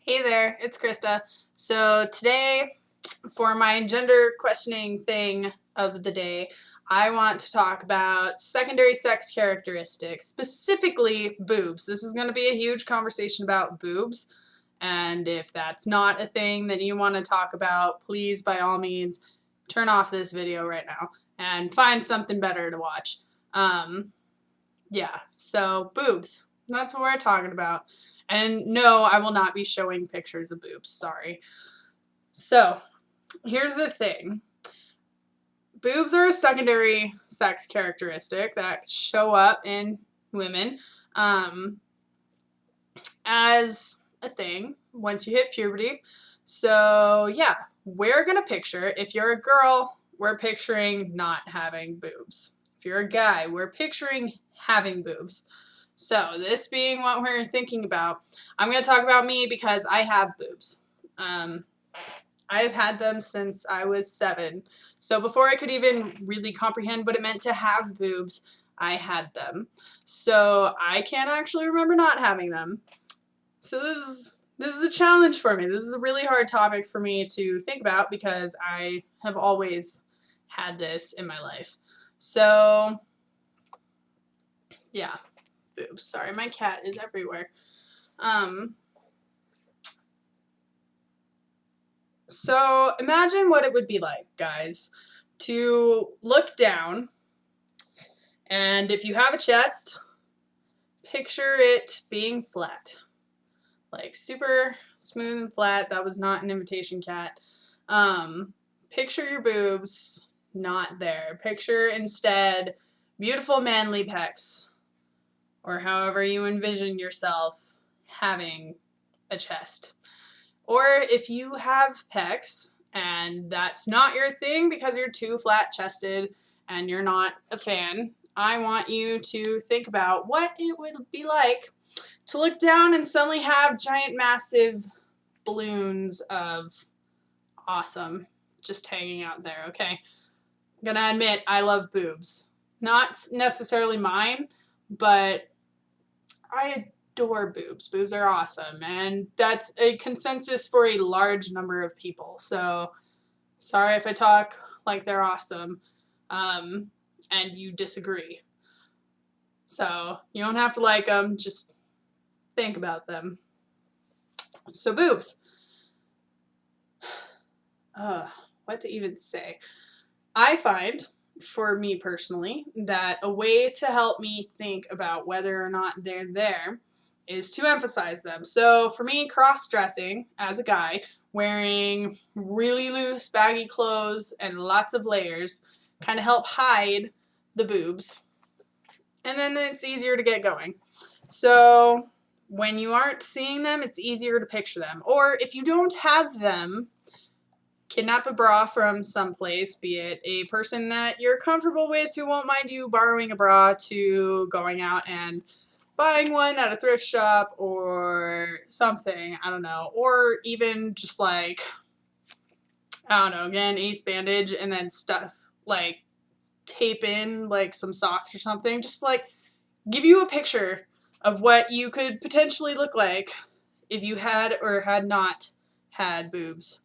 Hey there, it's Krista. So today, for my gender questioning thing of the day, I want to talk about secondary sex characteristics, specifically boobs. This is going to be a huge conversation about boobs, and if that's not a thing that you want to talk about, please, by all means, turn off this video right now and find something better to watch. So boobs. That's what we're talking about. And no, I will not be showing pictures of boobs, sorry. So, here's the thing. Boobs are a secondary sex characteristic that show up in women as a thing once you hit puberty. So, yeah, we're going to picture, if you're a girl, we're picturing not having boobs. If you're a guy, we're picturing having boobs. So, this being what we're thinking about, I'm going to talk about me because I have boobs. I've had them since I was 7. So, before I could even really comprehend what it meant to have boobs, I had them. So, I can't actually remember not having them. So, this is a challenge for me. This is a really hard topic for me to think about because I have always had this in my life. So, yeah. Boobs. Sorry, my cat is everywhere. So imagine what it would be like, guys, to look down, and if you have a chest, picture it being flat. Like super smooth and flat. That was not an invitation, cat. Picture your boobs not there. Picture instead beautiful manly pecs, or however you envision yourself having a chest. Or if you have pecs and that's not your thing because you're too flat-chested and you're not a fan, I want you to think about what it would be like to look down and suddenly have giant, massive balloons of awesome just hanging out there, okay? I'm gonna admit, I love boobs. Not necessarily mine, but I adore boobs. Boobs are awesome, and that's a consensus for a large number of people. So, sorry if I talk like they're awesome, and you disagree. So, you don't have to like them, just think about them. So, boobs. What to even say? I find, for me personally, that a way to help me think about whether or not they're there is to emphasize them. So for me, cross-dressing as a guy, wearing really loose baggy clothes and lots of layers kind of help hide the boobs. And then it's easier to get going. So when you aren't seeing them, it's easier to picture them. Or if you don't have them, kidnap a bra from someplace, be it a person that you're comfortable with who won't mind you borrowing a bra, to going out and buying one at a thrift shop or something, I don't know. Or even just like, I don't know, get an ace bandage and then stuff, like tape in like some socks or something. Just like give you a picture of what you could potentially look like if you had or had not had boobs.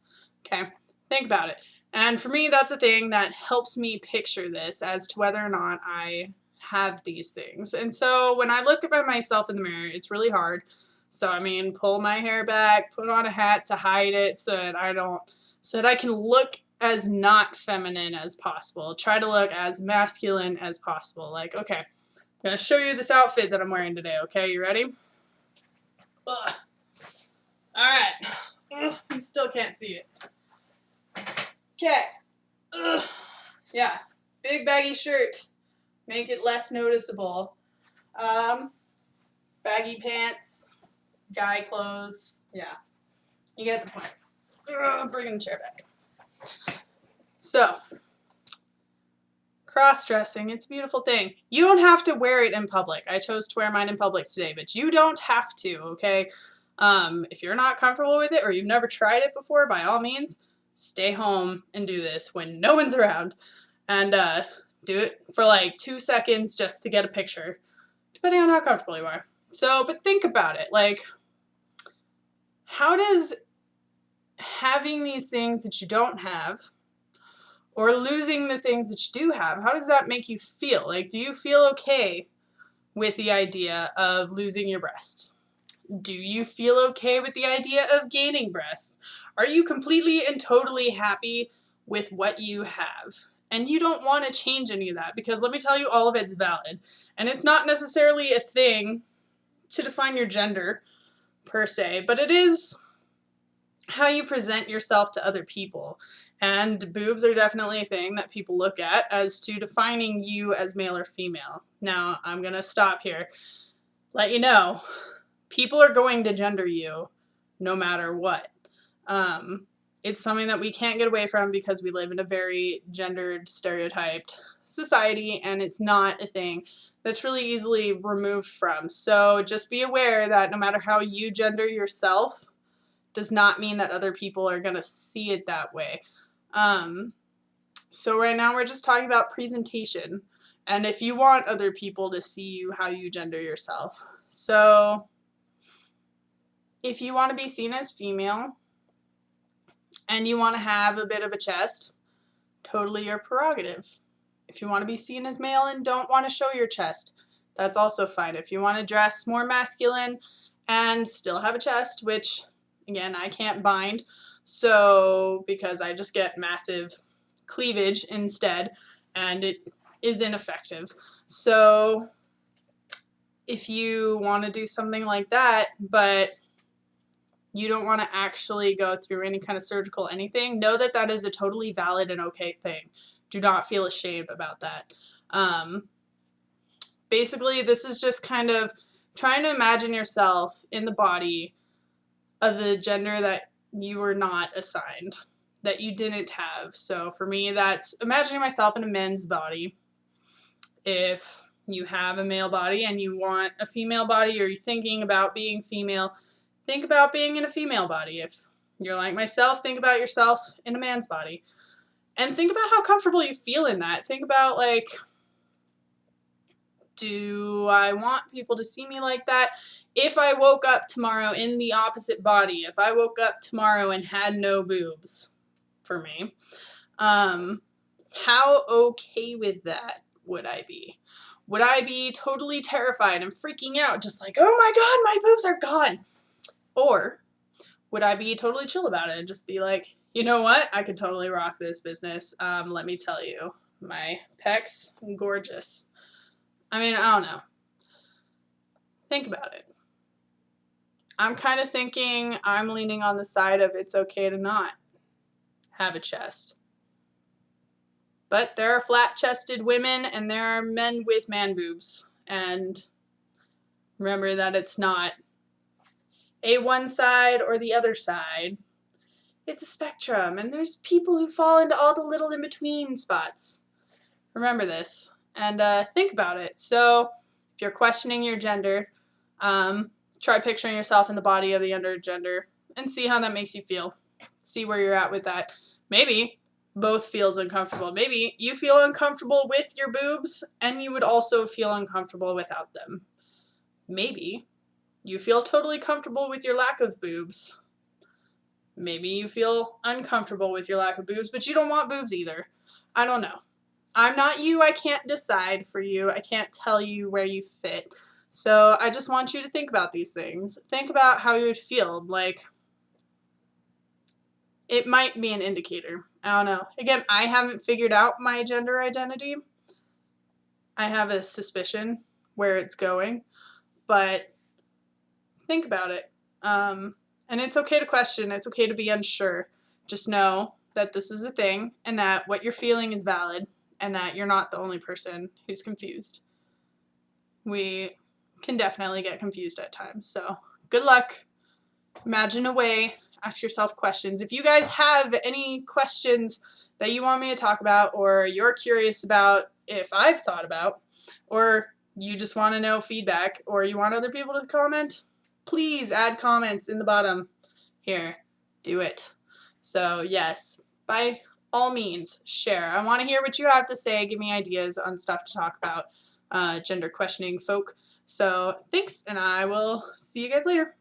Okay? Think about it. And for me, that's a thing that helps me picture this as to whether or not I have these things. And so when I look at myself in the mirror, it's really hard. So I mean, pull my hair back, put on a hat to hide it so that I can look as not feminine as possible. Try to look as masculine as possible. Like, okay, I'm gonna show you this outfit that I'm wearing today, okay? You ready? Ugh. Alright. You still can't see it. Okay. Ugh. Yeah. Big baggy shirt. Make it less noticeable. Baggy pants. Guy clothes. Yeah. You get the point. Bringing the chair back. So, cross-dressing. It's a beautiful thing. You don't have to wear it in public. I chose to wear mine in public today, but you don't have to, okay? If you're not comfortable with it or you've never tried it before, by all means, stay home and do this when no one's around. And do it for like 2 seconds just to get a picture, depending on how comfortable you are. So, but think about it. Like, how how does having these things that you don't have, or losing the things that you do have, how does that make you feel? Like, do you feel okay with the idea of losing your breasts? Do you feel okay with the idea of gaining breasts? Are you completely and totally happy with what you have? And you don't want to change any of that, because let me tell you, all of it's valid. And it's not necessarily a thing to define your gender per se, but it is how you present yourself to other people. And boobs are definitely a thing that people look at as to defining you as male or female. Now, I'm going to stop here. Let you know, people are going to gender you no matter what. It's something that we can't get away from because we live in a very gendered, stereotyped society, and it's not a thing that's really easily removed from. So just be aware that no matter how you gender yourself, does not mean that other people are going to see it that way. So right now we're just talking about presentation, and if you want other people to see you how you gender yourself. So if you want to be seen as female and you want to have a bit of a chest, totally your prerogative. If you want to be seen as male and don't want to show your chest, that's also fine. If you want to dress more masculine and still have a chest, which again, I can't bind, so because I just get massive cleavage instead, and it is ineffective. So if you want to do something like that, but you don't want to actually go through any kind of surgical anything, know that that is a totally valid and okay thing. Do not feel ashamed about that. Basically, this is just kind of trying to imagine yourself in the body of the gender that you were not assigned, that you didn't have. So for me, that's imagining myself in a men's body. If you have a male body and you want a female body, or you're thinking about being female, think about being in a female body. If you're like myself, think about yourself in a man's body. And think about how comfortable you feel in that. Think about, like, do I want people to see me like that? If I woke up tomorrow in the opposite body, if I woke up tomorrow and had no boobs for me, how okay with that would I be? Would I be totally terrified and freaking out, just like, oh my God, my boobs are gone? Or would I be totally chill about it and just be like, you know what, I could totally rock this business. Let me tell you, my pecs, gorgeous. I mean, I don't know. Think about it. I'm kind of thinking I'm leaning on the side of it's okay to not have a chest. But there are flat-chested women and there are men with man boobs. And remember that it's not a one side or the other side. It's a spectrum, and there's people who fall into all the little in-between spots. Remember this, and think about it. So if you're questioning your gender, try picturing yourself in the body of the other gender and see how that makes you feel. See where you're at with that. Maybe both feels uncomfortable. Maybe you feel uncomfortable with your boobs and you would also feel uncomfortable without them. Maybe you feel totally comfortable with your lack of boobs. Maybe you feel uncomfortable with your lack of boobs, but you don't want boobs either. I don't know. I'm not you. I can't decide for you. I can't tell you where you fit. So I just want you to think about these things. Think about how you would feel. Like, it might be an indicator. I don't know. Again, I haven't figured out my gender identity. I have a suspicion where it's going, but think about it. And it's okay to question. It's okay to be unsure. Just know that this is a thing and that what you're feeling is valid and that you're not the only person who's confused. We can definitely get confused at times. So good luck. Imagine a way. Ask yourself questions. If you guys have any questions that you want me to talk about, or you're curious about if I've thought about, or you just want to know feedback, or you want other people to comment, please add comments in the bottom here. Do it. So yes, by all means, share. I want to hear what you have to say. Give me ideas on stuff to talk about, gender questioning folk. So thanks, and I will see you guys later.